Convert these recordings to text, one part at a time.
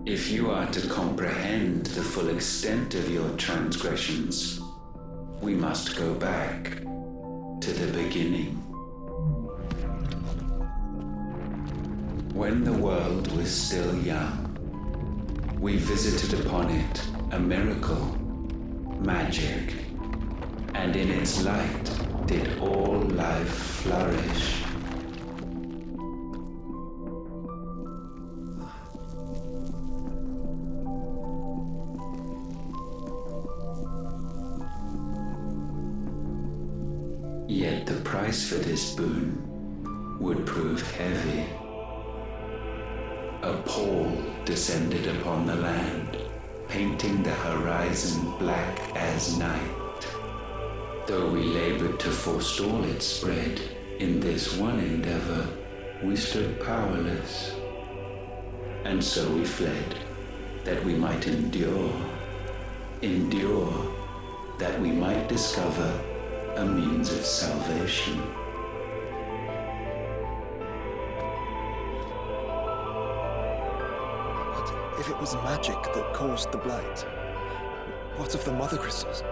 If you are to comprehend the full extent of your transgressions, we must go back to the beginning. When the world was still young, we visited upon it a miracle, magic, and in its light did all life flourish. Yet the price for this boon would prove heavy. A pall descended upon the land, painting the horizon black as night. Though we labored to forestall its spread, in this one endeavor we stood powerless. And so we fled, that we might endure, that we might discover a means of salvation. If it was magic that caused the blight, what of the mother crystals?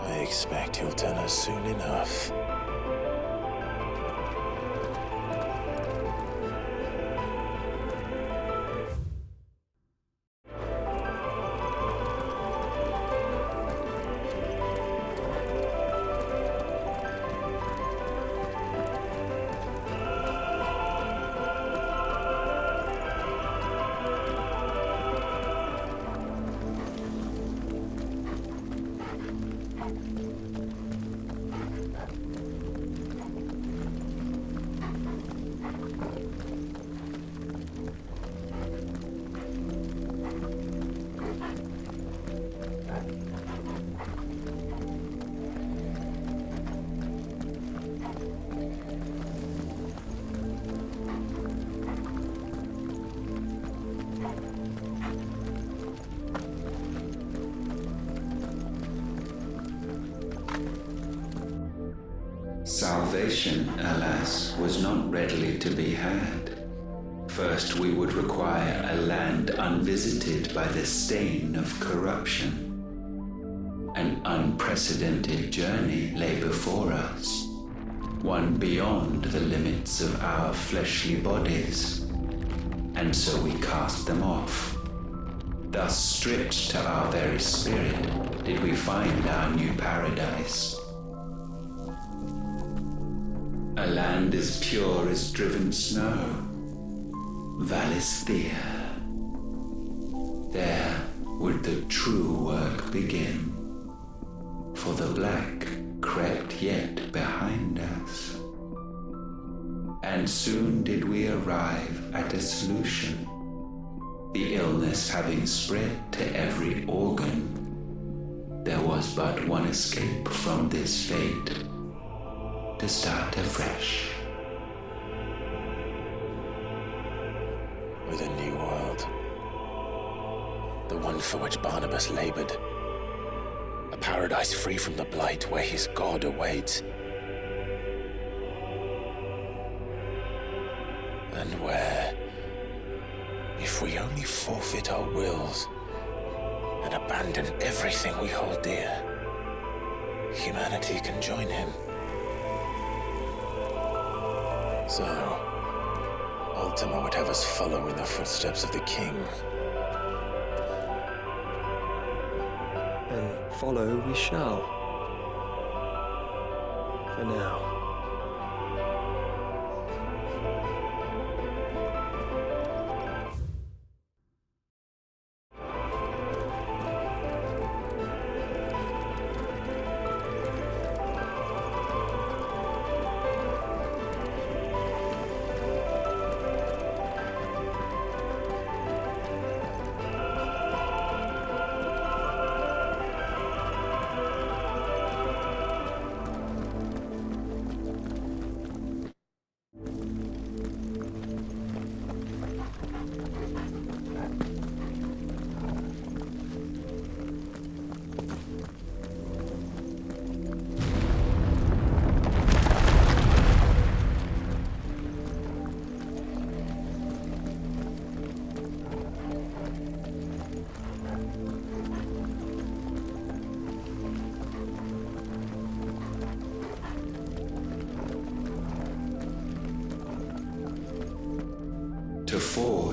I expect he'll tell us soon enough. Salvation, alas, was not readily to be had. First, we would require a land unvisited by the stain of corruption. An unprecedented journey lay before us, one beyond the limits of our fleshly bodies, and so we cast them off. Thus, stripped to our very spirit, did we find our new paradise. A land as pure as driven snow, Valisthea. There would the true work begin, for the black crept yet behind us. And soon did we arrive at a solution, the illness having spread to every organ. There was but one escape from this fate, to start afresh. With a new world. The one for which Barnabas labored. A paradise free from the blight where his God awaits. And where, if we only forfeit our wills and abandon everything we hold dear, humanity can join him. So, Ultima would have us follow in the footsteps of the king. And follow we shall. For now.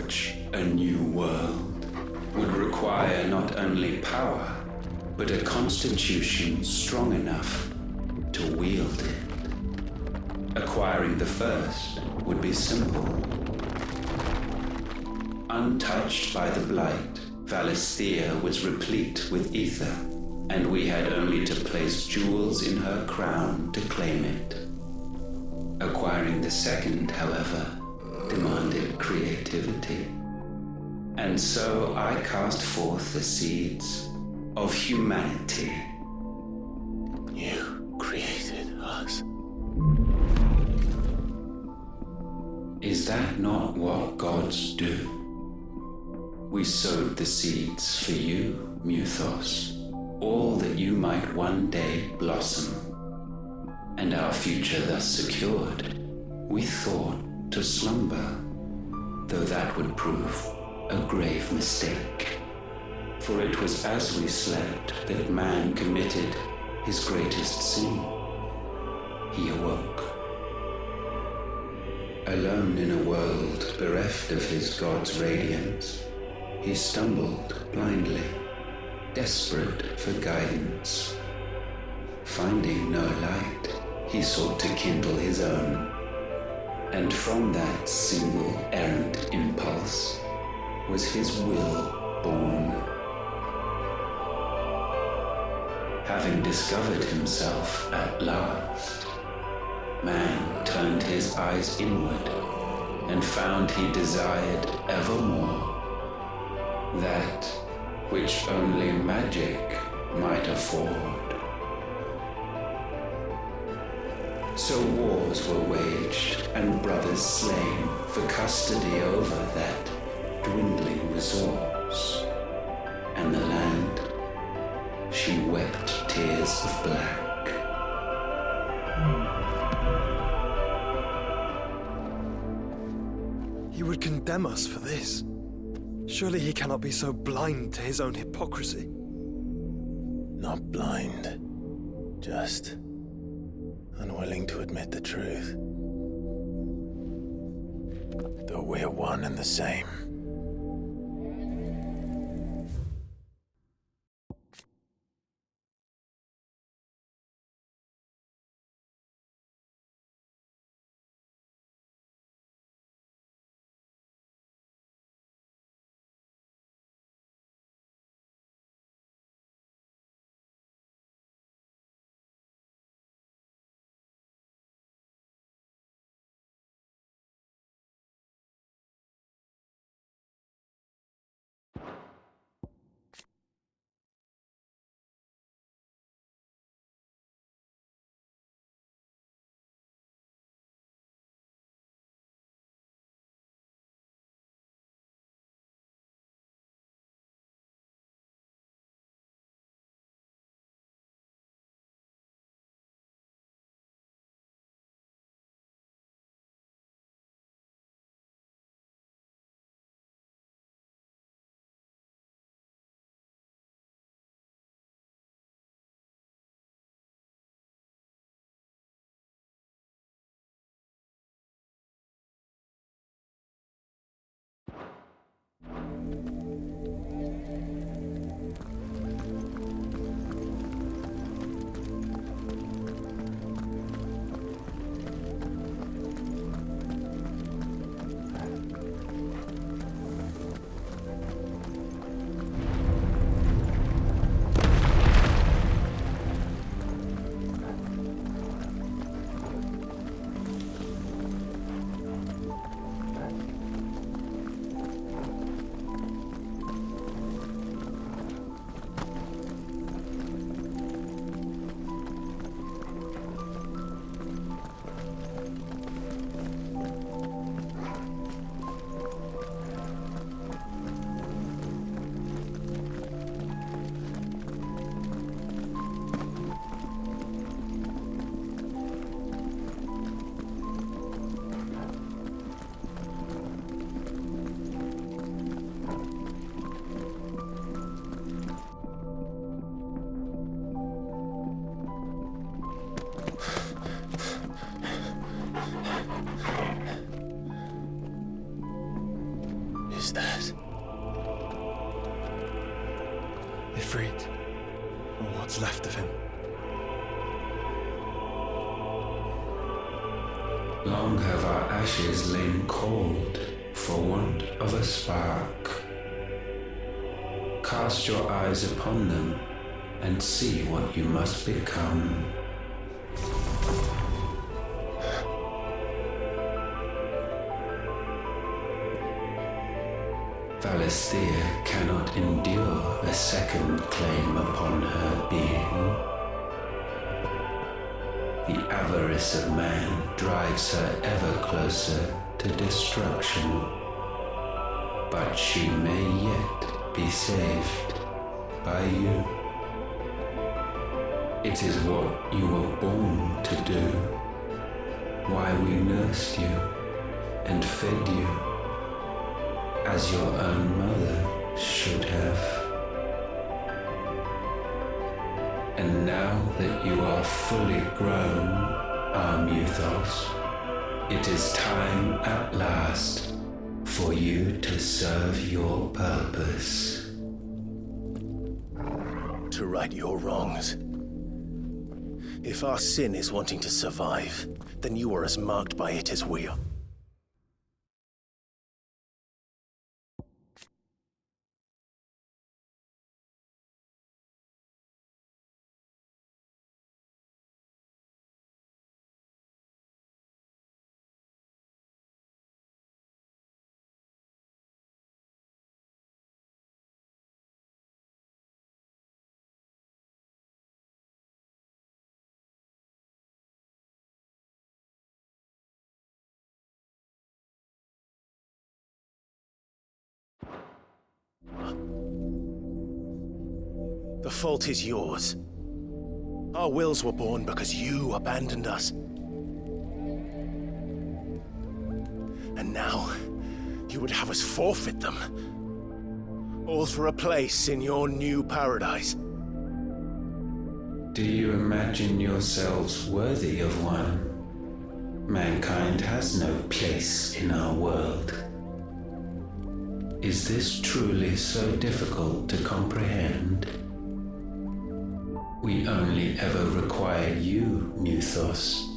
forge a new world would require not only power, but a constitution strong enough to wield it. Acquiring the first would be simple. Untouched by the Blight, Valisthea was replete with ether, and we had only to place jewels in her crown to claim it. Acquiring the second, however, demanded creativity. And so I cast forth the seeds of humanity. You created us. Is that not what gods do? We sowed the seeds for you, Muthos, all that you might one day blossom. And our future thus secured, we thought to slumber, though that would prove a grave mistake. For it was as we slept that man committed his greatest sin. He awoke. Alone in a world bereft of his god's radiance, he stumbled blindly, desperate for guidance. Finding no light, he sought to kindle his own, and from that single errant impulse was his will born. Having discovered himself at last, man turned his eyes inward and found he desired evermore that which only magic might afford. So wars were waged and brothers slain for custody over that dwindling resource, and the land, she wept tears of black. He would condemn us for this. Surely he cannot be so blind to his own hypocrisy. Not blind, just unwilling to admit the truth. Though we're one and the same. Ifrit, or what's left of him. Long have our ashes lain cold for want of a spark. Cast your eyes upon them and see what you must become. Valisthea cannot endure a second claim upon her being. The avarice of man drives her ever closer to destruction, but she may yet be saved by you. It is what you were born to do, why we nursed you and fed you, as your own mother should have. And now that you are fully grown, our mythos, it is time at last for you to serve your purpose. To right your wrongs. If our sin is wanting to survive, then you are as marked by it as we are. The fault is yours. Our wills were born because you abandoned us. And now, you would have us forfeit them. All for a place in your new paradise. Do you imagine yourselves worthy of one? Mankind has no place in our world. Is this truly so difficult to comprehend? We only ever require you, Mythos,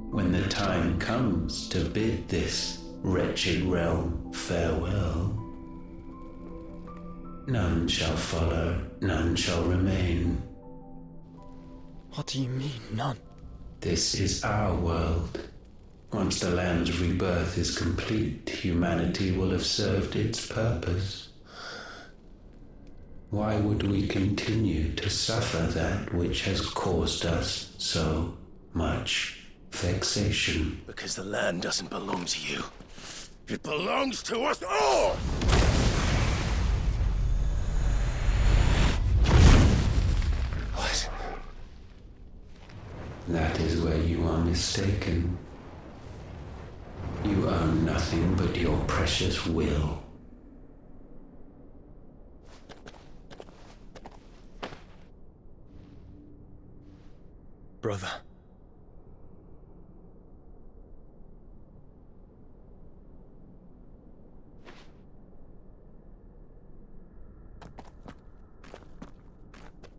when the time comes to bid this wretched realm farewell. None shall follow, none shall remain. What do you mean, none? This is our world. Once the land's rebirth is complete, humanity will have served its purpose. Why would we continue to suffer that which has caused us so much vexation? Because the land doesn't belong to you. It belongs to us all! What? That is where you are mistaken. You own nothing but your precious will. Brother.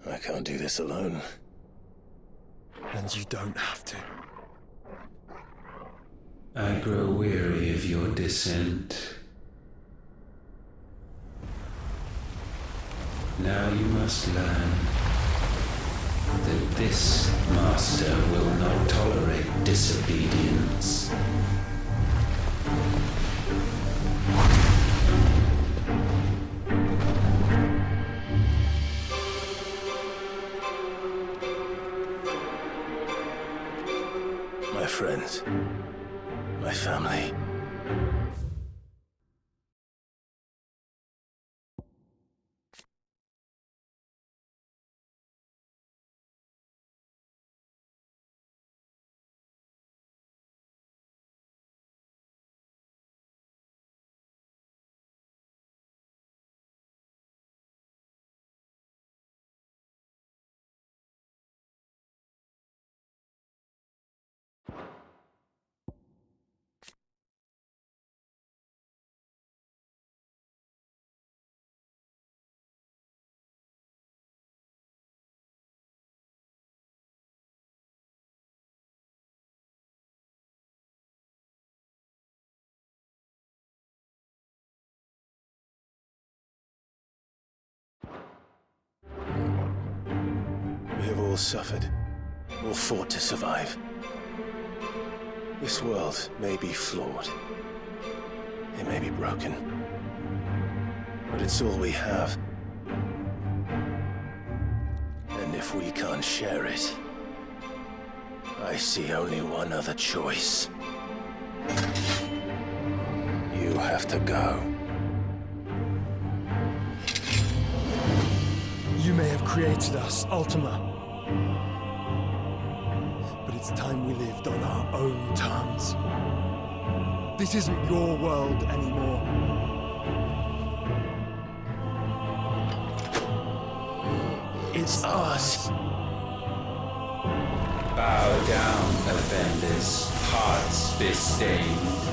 I can't do this alone. And you don't have to. I grow weary of your dissent. Now you must learn that this master will not tolerate disobedience. My friends, my family. all suffered, all fought to survive. This world may be flawed. It may be broken. But it's all we have. And if we can't share it, I see only one other choice. You have to go. You may have created us, Ultima. But it's time we lived on our own terms. This isn't your world anymore. It's ours. Bow down, offenders, hearts be stained.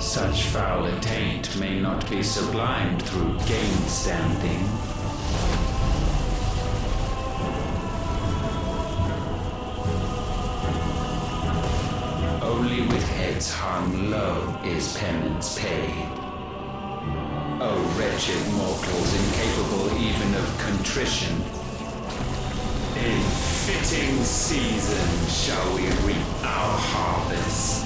Such foul attaint may not be sublimed through gain-standing. Only with heads hung low is penance paid. O wretched mortals incapable even of contrition, in fitting season shall we reap our harvest.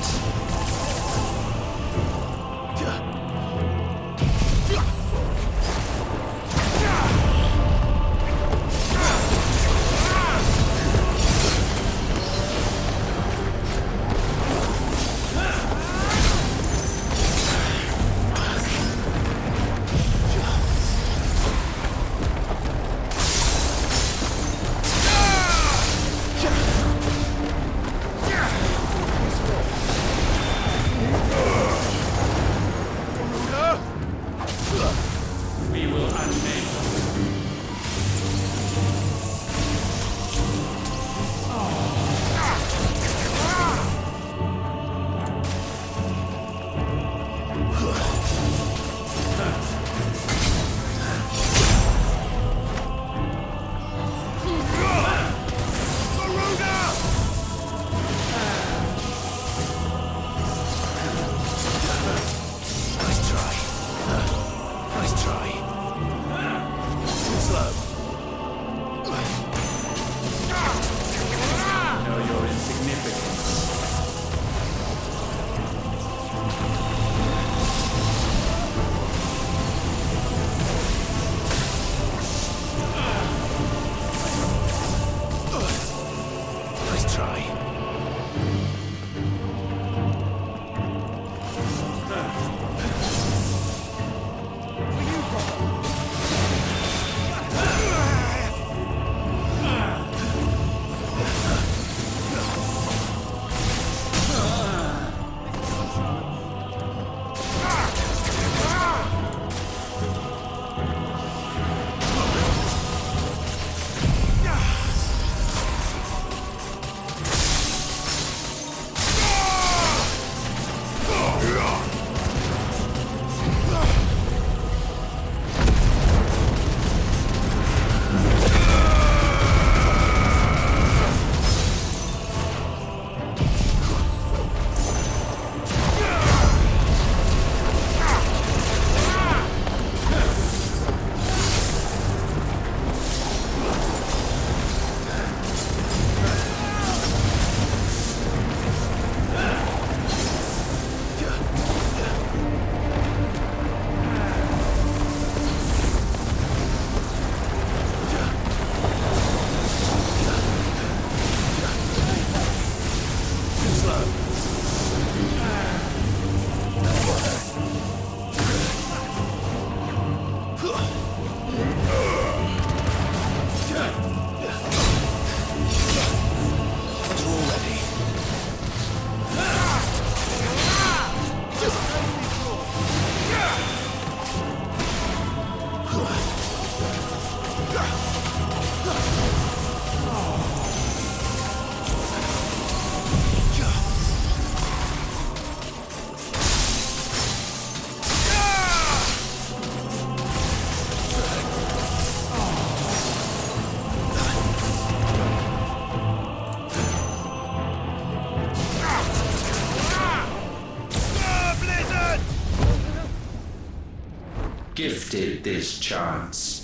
this chance.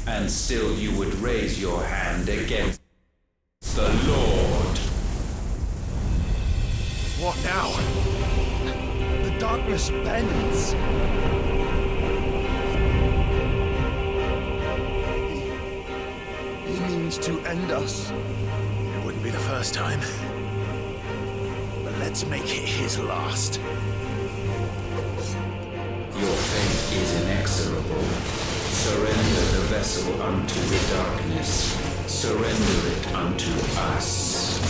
And still you would raise your hand against the Lord. What now? The darkness bends. He means to end us. It wouldn't be the first time. But let's make it his last. Your fate is inexorable. Surrender the vessel unto the darkness. Surrender it unto us.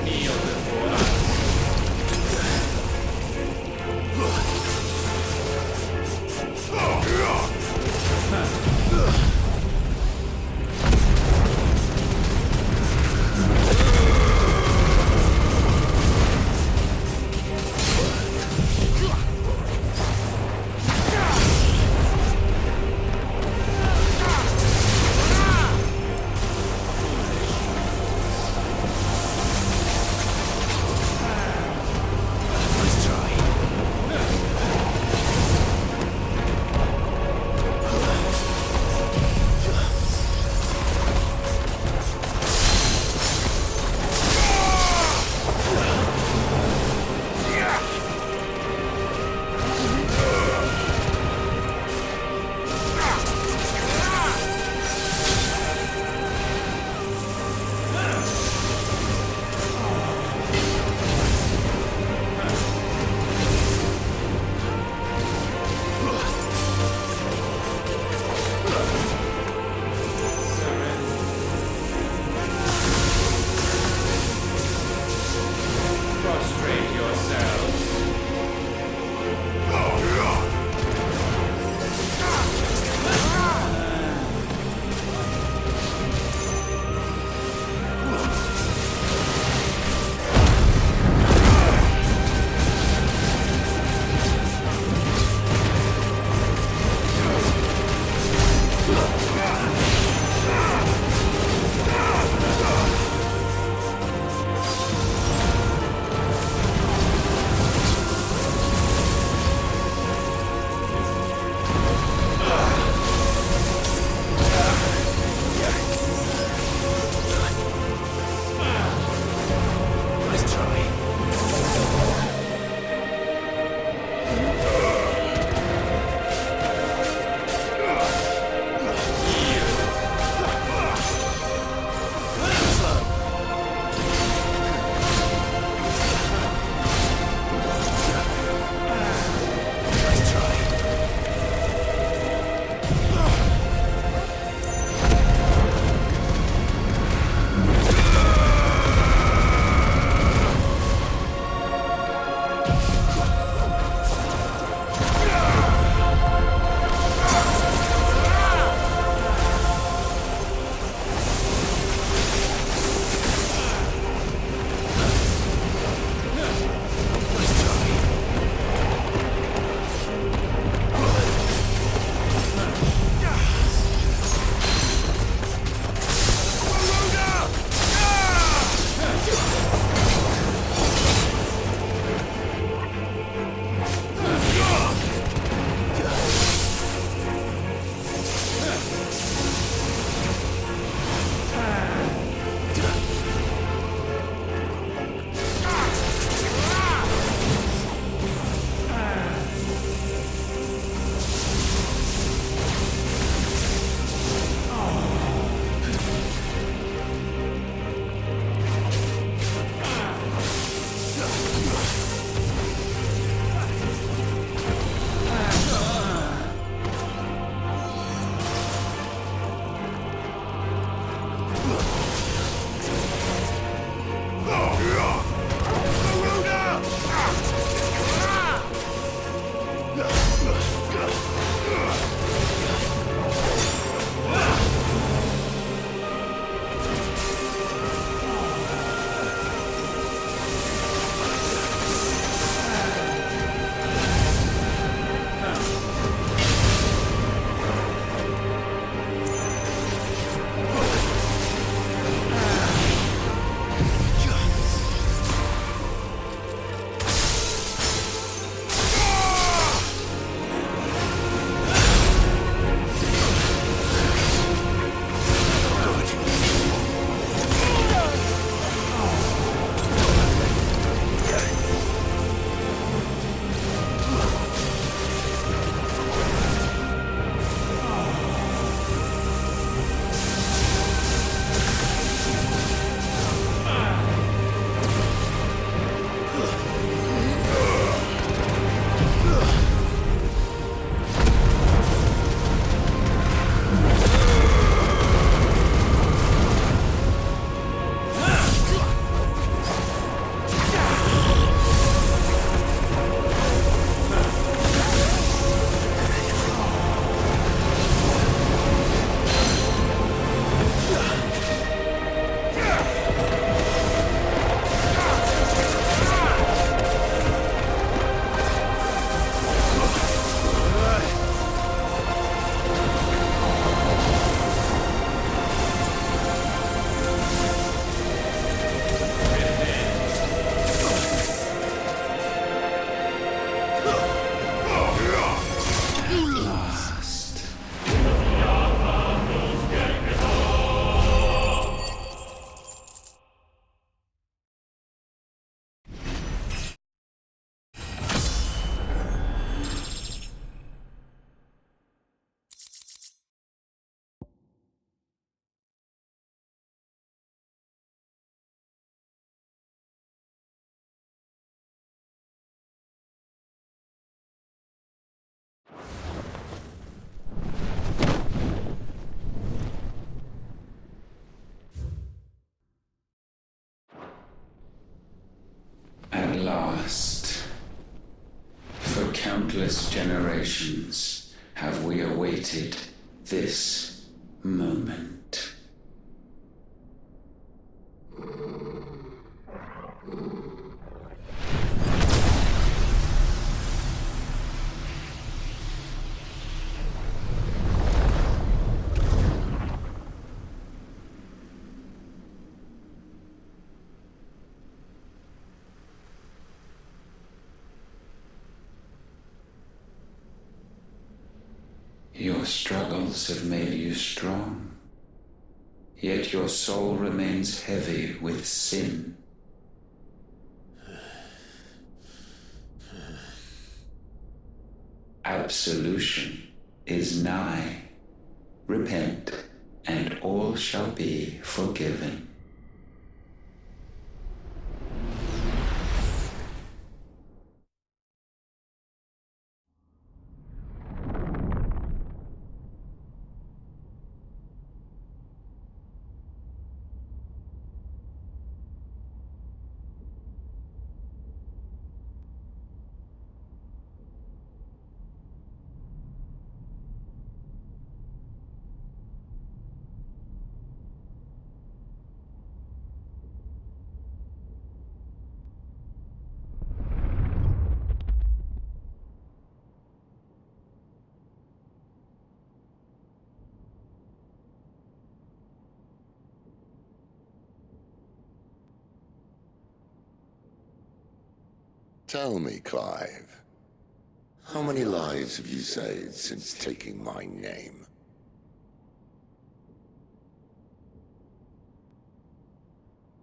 Kneel before us. countless generations have we awaited this moment. Your struggles have made you strong, yet your soul remains heavy with sin. Absolution is nigh. Repent, and all shall be forgiven. Tell me, Clive, how many lives have you saved since taking my name?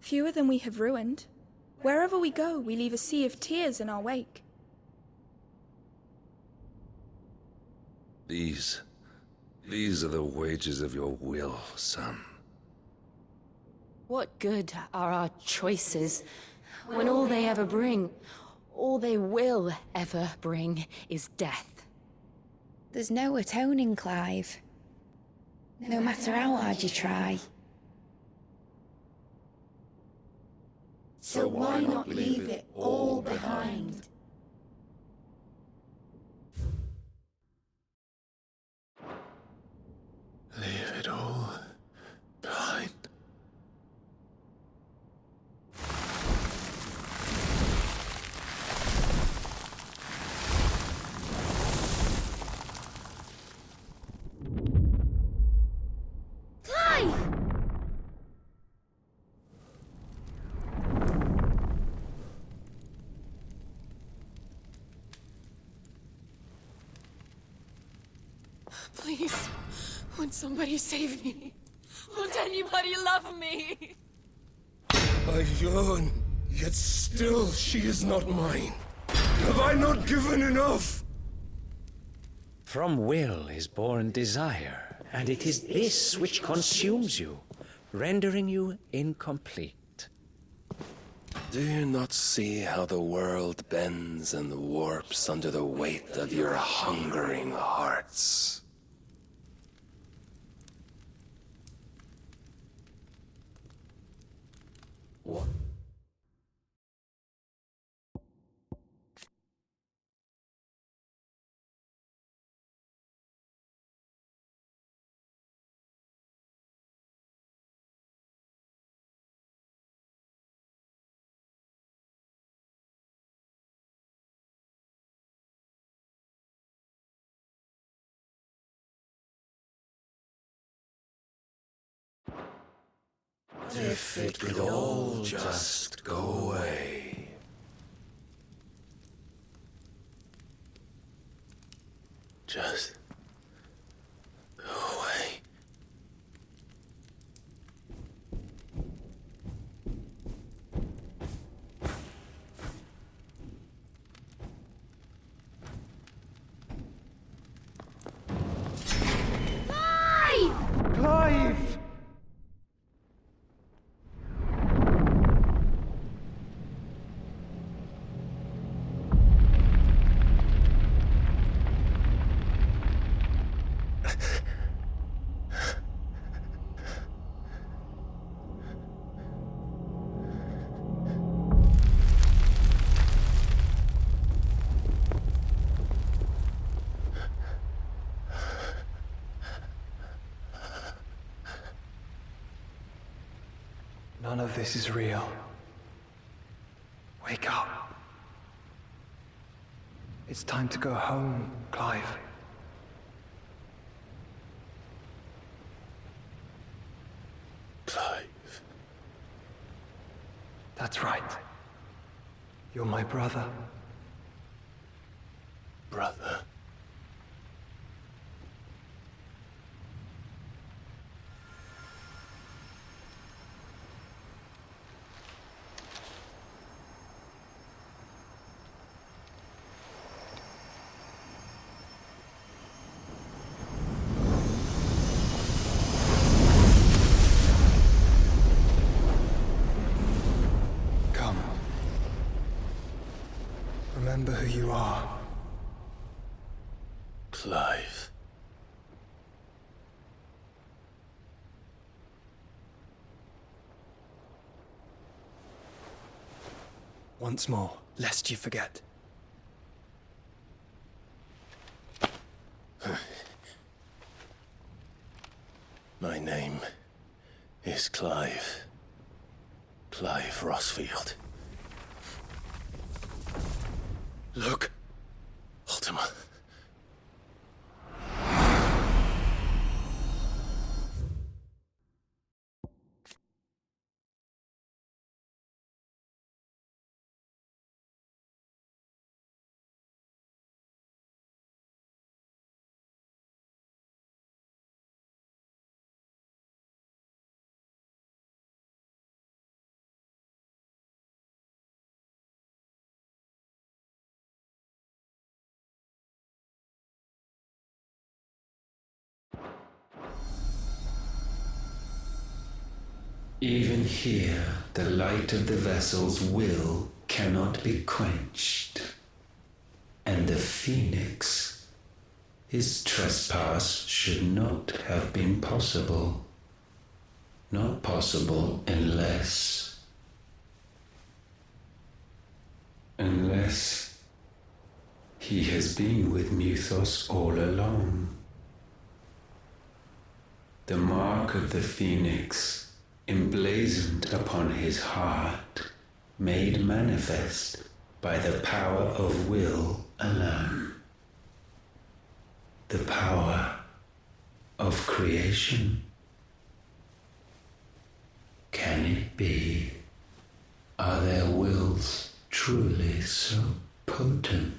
Fewer than we have ruined. Wherever we go, we leave a sea of tears in our wake. These are the wages of your will, son. What good are our choices when all they ever bring, all they will ever bring, is death? There's no atoning, Clive. No matter how hard you try. So why not leave it all behind? Leave it all behind. Please, won't somebody save me? Won't anybody love me? I yearn, yet still she is not mine. Have I not given enough? From will is born desire, and it is this which consumes you, rendering you incomplete. Do you not see how the world bends and warps under the weight of your hungering hearts? What? If it could all just go away. Just go away. Clive! None of this is real. Wake up. It's time to go home, Clive. Clive. That's right. You're my brother. Brother. Come. Remember who you are. Clive. Once more, lest you forget. My name is Clive. Clive Rosfield. Look. Ultima. Even here, the light of the vessel's will cannot be quenched. And the Phoenix, his trespass should not have been possible. Not possible unless he has been with Muthos all along. The mark of the Phoenix, emblazoned upon his heart, made manifest by the power of will alone. The power of creation. Can it be? Are their wills truly so potent?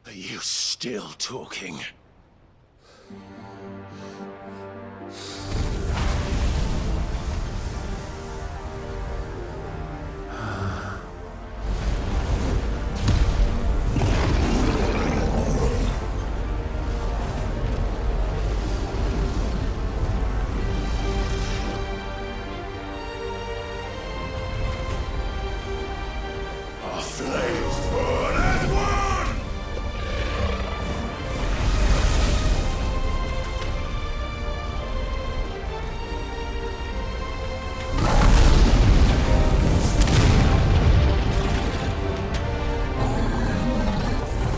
Are you still talking? Our flames burn as one!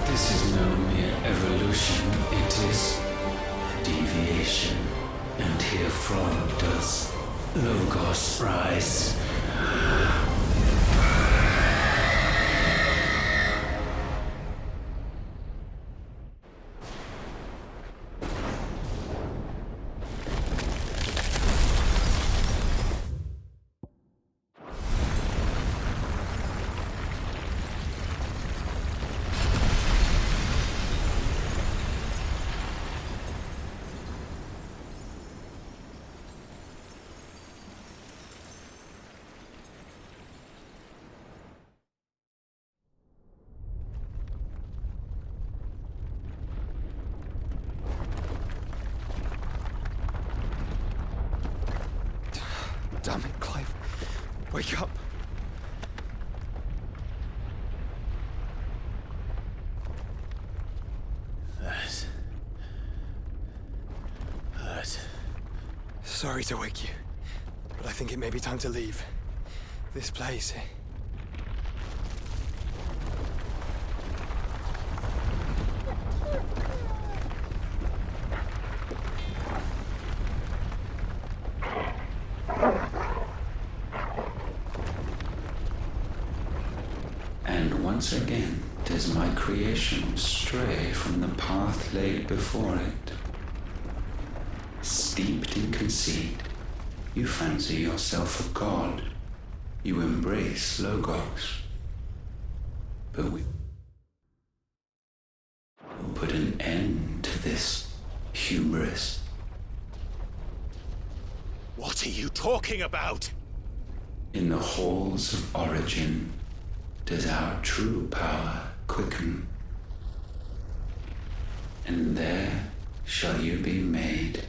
This is no mere evolution, it is deviation. And herefrom does Logos rise. Damn it, Clive. Wake up. That hurt. Sorry to wake you, but I think it may be time to leave. This place. once again does my creation stray from the path laid before it. Steeped in conceit, you fancy yourself a god. You embrace Logos. But we will put an end to this hubris. What are you talking about? In the halls of origin does our true power quicken. And there shall you be made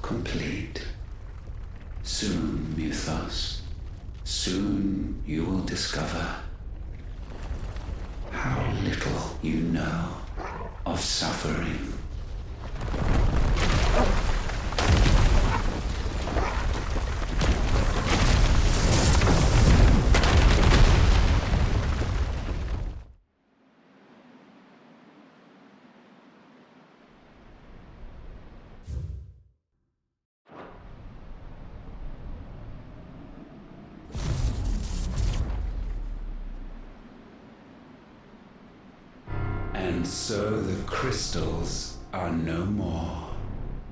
complete. Soon, Mythos, soon you will discover how little you know of suffering. And so the crystals are no more.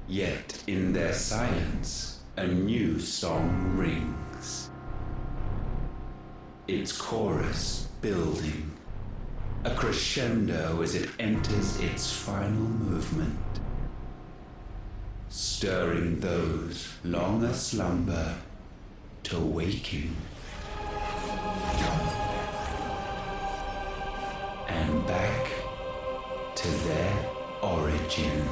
Yet in their silence, a new song rings. Its chorus building, a crescendo as it enters its final movement, stirring those long aslumber to waking. And back to their origin.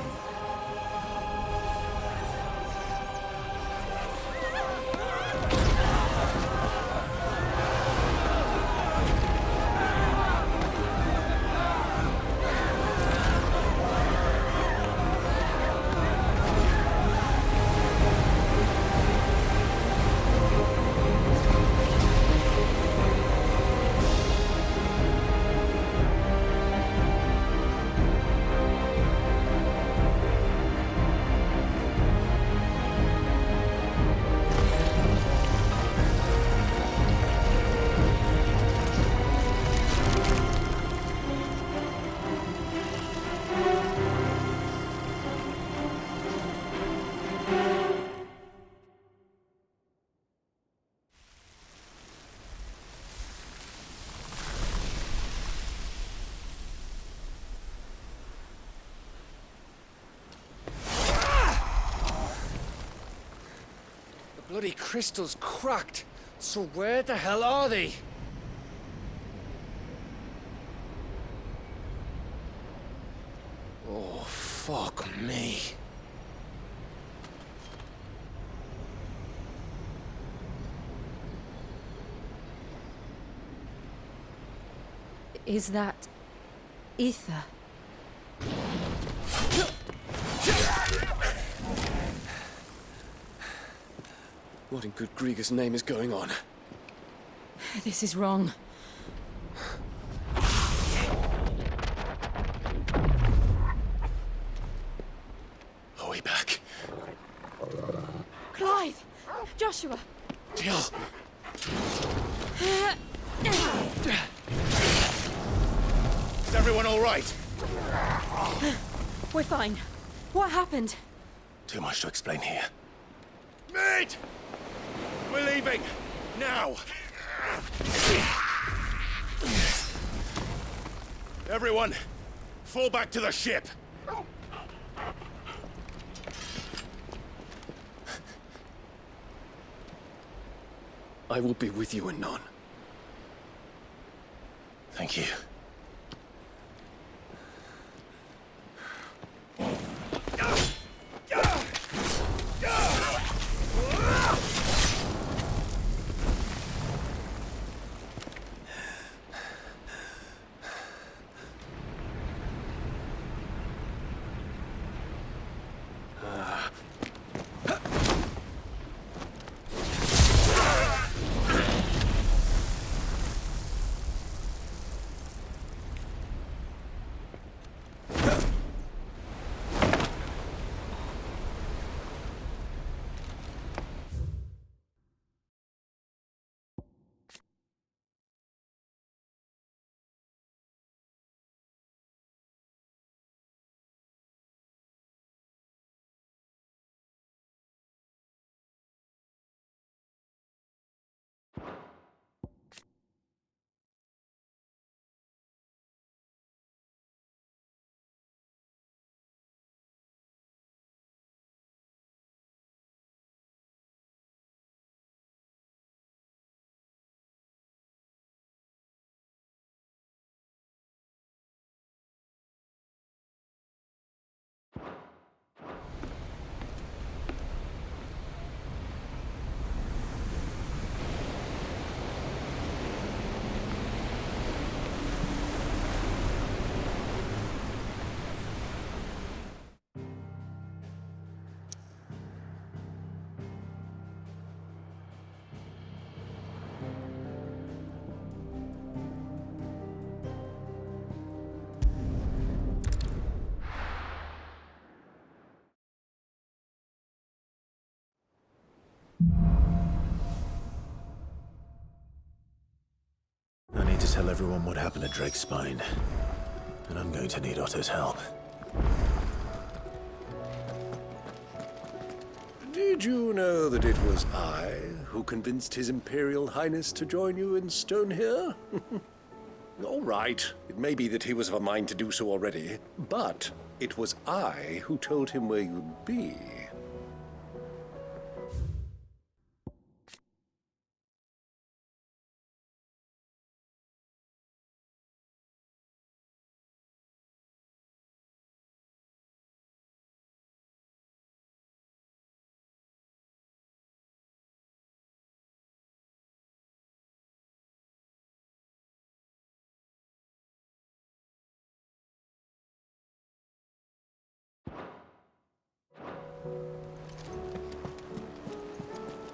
Bloody crystal's cracked. So where the hell are they? Oh, fuck me. Is that ether? What in good Grieg's name is going on? This is wrong. Are we back? Clive! Joshua! Jill! Is everyone all right? We're fine. What happened? Too much to explain here. Mate! We're leaving! Now! Everyone, fall back to the ship! I will be with you anon. Thank you. tell everyone what happened at Drake's Spine. And I'm going to need Otto's help. Did you know that it was I who convinced His Imperial Highness to join you in stone here? All right, it may be that he was of a mind to do so already, but it was I who told him where you'd be.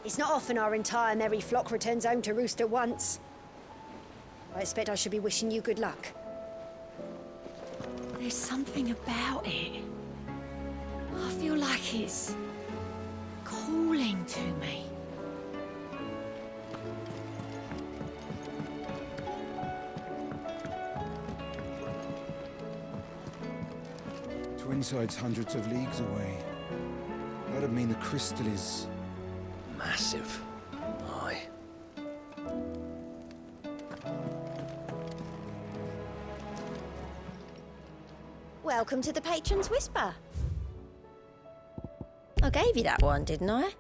It's not often our entire merry flock returns home to roost at once. I expect I should be wishing you good luck. There's something about it. I feel like it's calling to me. Twinside's hundreds of leagues away. That'd mean the crystal is... massive. Aye. Welcome to the Patron's Whisper. I gave you that one, didn't I?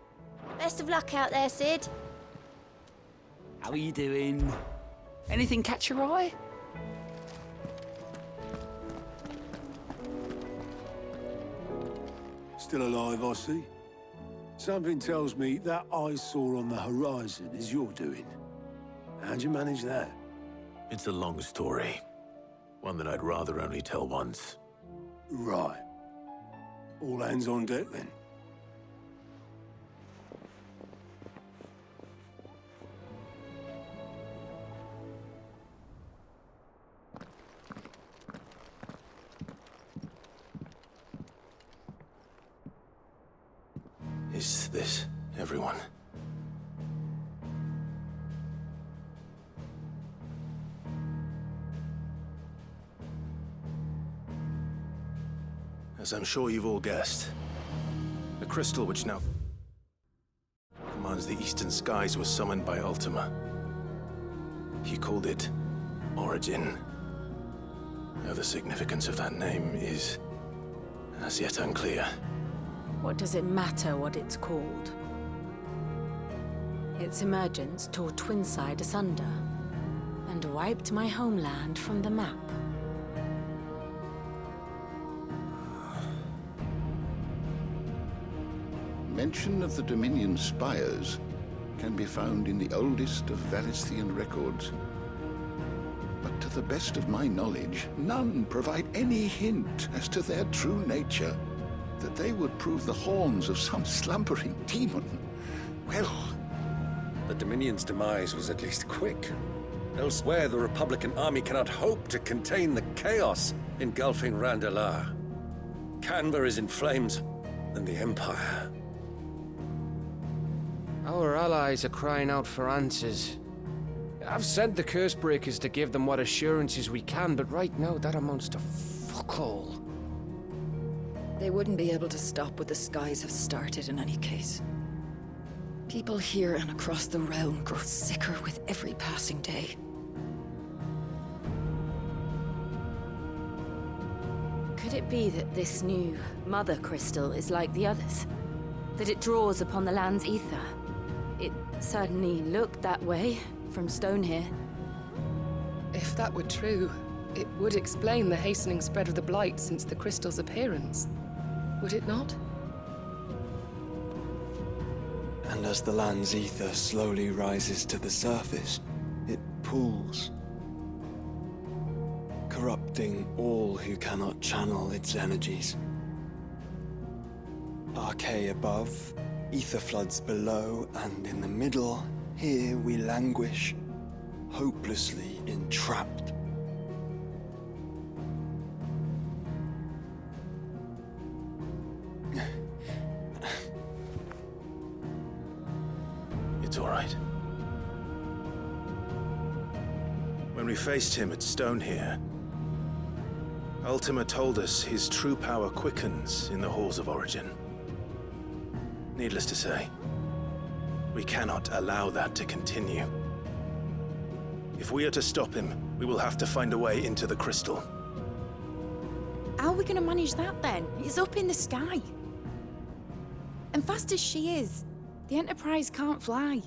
Best of luck out there, Sid. How are you doing? Anything catch your eye? Still alive, I see. Something tells me that eyesore on the horizon is your doing. How'd you manage that? It's a long story. One that I'd rather only tell once. Right. All hands on deck, then. Is this everyone? As I'm sure you've all guessed, the crystal which now commands the eastern skies was summoned by Ultima. He called it Origin. Now the significance of that name is as yet unclear. What does it matter what it's called? Its emergence tore Twinside asunder and wiped my homeland from the map. Mention of the Dominion spires can be found in the oldest of Valisthean records. But to the best of my knowledge, none provide any hint as to their true nature. That they would prove the horns of some slumbering demon. Well... The Dominion's demise was at least quick. Elsewhere, the Republican army cannot hope to contain the chaos engulfing Randalar. Canva is in flames, and the Empire. Our allies are crying out for answers. I've sent the curse breakers to give them what assurances we can, but right now that amounts to fuck all. They wouldn't be able to stop what the skies have started in any case. People here and across the realm grow sicker with every passing day. Could it be that this new mother crystal is like the others? That it draws upon the land's ether? It certainly looked that way from stone here. If that were true, it would explain the hastening spread of the Blight since the crystal's appearance. Would it not? And as the land's ether slowly rises to the surface, it pools, corrupting all who cannot channel its energies. Archay above, ether floods below, and in the middle, here we languish, hopelessly entrapped. It's all right. When we faced him at Stone here, Ultima told us his true power quickens in the halls of origin. Needless to say, we cannot allow that to continue. If we are to stop him, we will have to find a way into the crystal. How are we going to manage that then? It's up in the sky. And fast as she is, the Enterprise can't fly.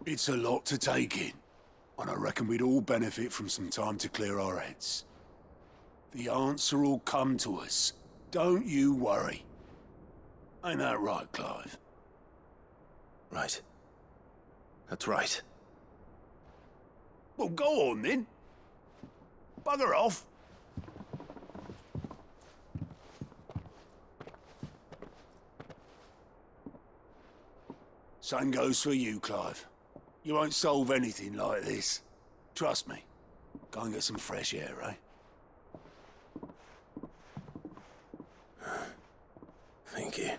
It's a lot to take in, and I reckon we'd all benefit from some time to clear our heads. The answer will come to us. Don't you worry. Ain't that right, Clive? Right. That's right. Well, go on then. Bugger off. Same goes for you, Clive. You won't solve anything like this. Trust me. Go and get some fresh air, eh? Thank you.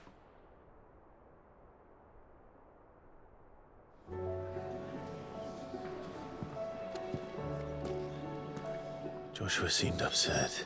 Joshua seemed upset.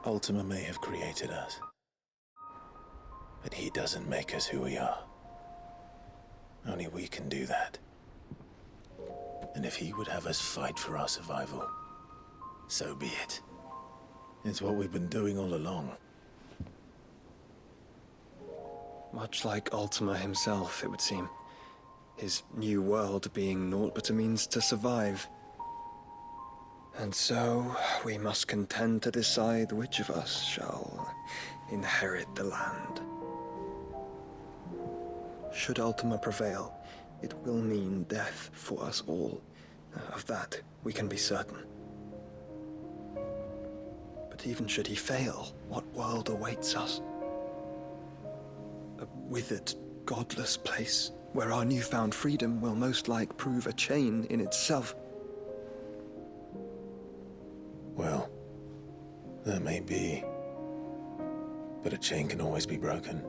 Ultima may have created us, but he doesn't make us who we are. Only we can do that. And if he would have us fight for our survival, so be it. It's what we've been doing all along. Much like Ultima himself, it would seem. His new world being naught but a means to survive. And so, we must contend to decide which of us shall inherit the land. Should Ultima prevail, it will mean death for us all. Of that, we can be certain. But even should he fail, what world awaits us? A withered, godless place, where our newfound freedom will most like prove a chain in itself. Well, that may be, but a chain can always be broken.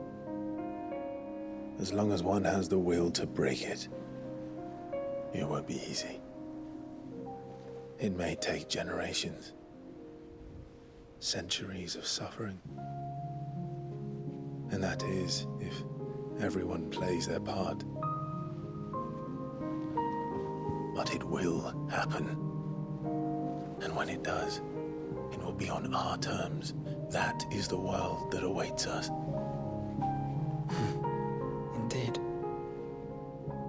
As long as one has the will to break it, it won't be easy. It may take generations, centuries of suffering. And that is if everyone plays their part. But it will happen. And when it does, it will be on our terms. That is the world that awaits us. Indeed.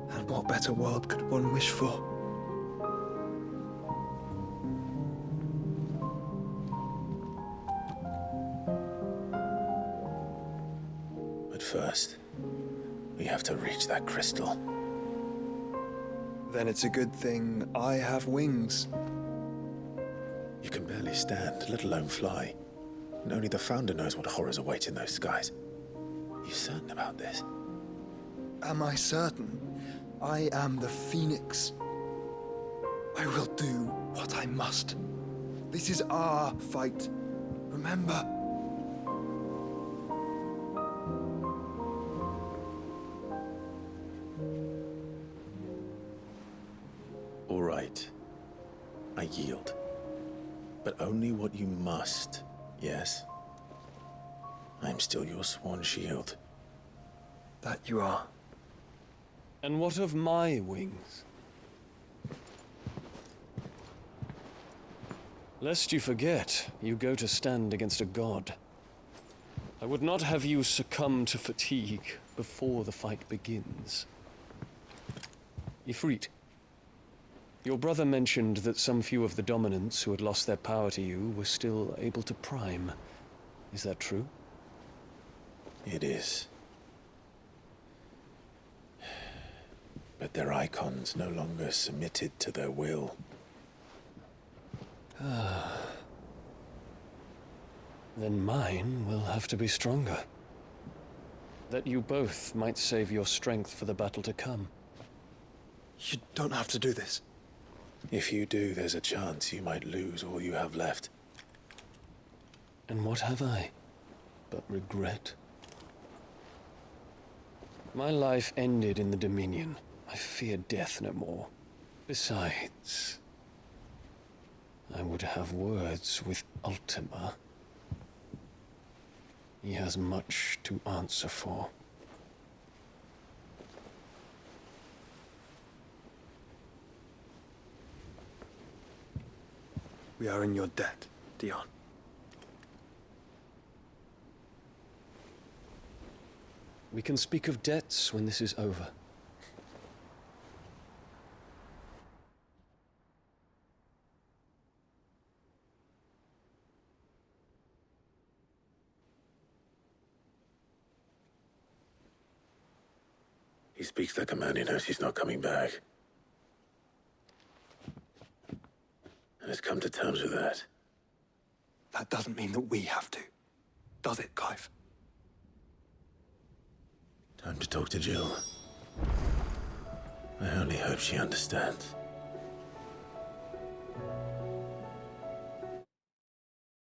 And what better world could one wish for? But first, we have to reach that crystal. Then it's a good thing I have wings. You can barely stand, let alone fly. And only the Founder knows what horrors await in those skies. Are you certain about this? Am I certain? I am the Phoenix. I will do what I must. This is our fight. Remember? All right. I yield. But only what you must, yes? I'm still your sworn shield. That you are. And what of my wings? Lest you forget, you go to stand against a god. I would not have you succumb to fatigue before the fight begins. Ifrit, Your brother mentioned that some few of the dominants who had lost their power to you were still able to prime. Is that true? It is. But their Eikons no longer submitted to their will. Then mine will have to be stronger. That you both might save your strength for the battle to come. You don't have to do this. If you do, there's a chance you might lose all you have left. And what have I but regret? My life ended in the Dominion. I fear death no more. Besides, I would have words with Ultima. He has much to answer for. We are in your debt, Dion. We can speak of debts when this is over. He speaks like a man who knows he's not coming back. And has come to terms with that. That doesn't mean that we have to, does it, Clive? Time to talk to Jill. I only hope she understands.